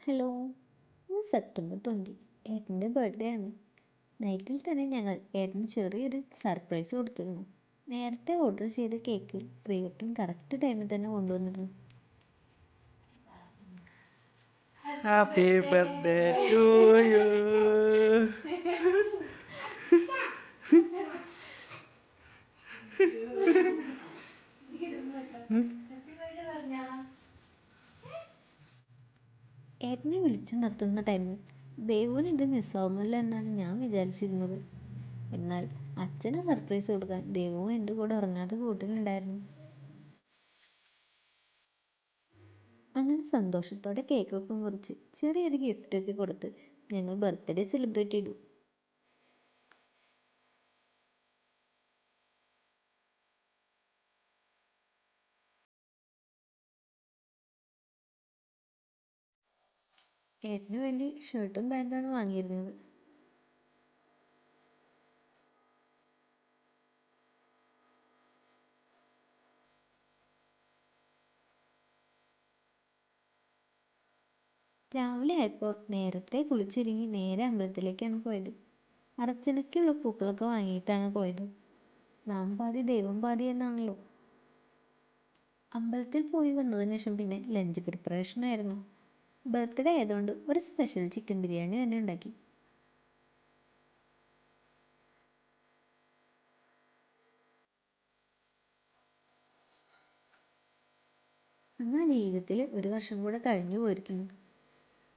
Hello. ഇന്ന് September 20 ഏട്ടൻ്റെ birthday ആണ്. നൈറ്റിൽ തന്നെ ഞങ്ങൾ ഏട്ടന് ചെറിയൊരു സർപ്രൈസ് കൊടുത്തിരുന്നു. നേരത്തെ ഓർഡർ ചെയ്ത കേക്ക് ശ്രീകുട്ടൻ കറക്റ്റ് ടൈമിൽ തന്നെ കൊണ്ടുവന്നിരുന്നു. Happy birthday to you. ഏട്ടനെ വിളിച്ചു നിർത്തുന്ന ടൈമിൽ ദേവുവിന് ഇത് മിസ്സാവുമല്ലോ എന്നാണ് ഞാൻ വിചാരിച്ചിരുന്നത്. എന്നാൽ അച്ഛന് സർപ്രൈസ് കൊടുക്കാൻ ദേവുവും എൻ്റെ കൂടെ ഉറങ്ങാതെ കൂട്ടിലുണ്ടായിരുന്നു. അങ്ങനെ സന്തോഷത്തോടെ കേക്കൊക്കെ മുറിച്ച് ചെറിയൊരു ഗിഫ്റ്റൊക്കെ കൊടുത്ത് ഞങ്ങൾ ബർത്ത്ഡേ സെലിബ്രേറ്റ് ചെയ്തു. ഏട്ടന് വേണ്ടി ഷർട്ടും പാൻറ്റാണ് വാങ്ങിയിരുന്നത്. രാവിലെ ആയപ്പോൾ നേരത്തെ കുളിച്ചൊരുങ്ങി നേരെ അമ്പലത്തിലേക്കാണ് പോയത്. അർച്ചനയ്ക്കുള്ള പൂക്കളൊക്കെ വാങ്ങിയിട്ടാണ് പോയത്. നാം പാതി ദൈവം പാതി എന്നാണല്ലോ. അമ്പലത്തിൽ പോയി വന്നതിന് ശേഷം പിന്നെ ലഞ്ച് പ്രിപ്പറേഷൻ ആയിരുന്നു. ബർത്ത്ഡേ ആയതുകൊണ്ട് ഒരു സ്പെഷ്യൽ ചിക്കൻ ബിരിയാണി തന്നെ ഉണ്ടാക്കി. അങ്ങനെ ജീവിതത്തിൽ ഒരു വർഷം കൂടെ കഴിഞ്ഞു പോയിരിക്കുന്നു.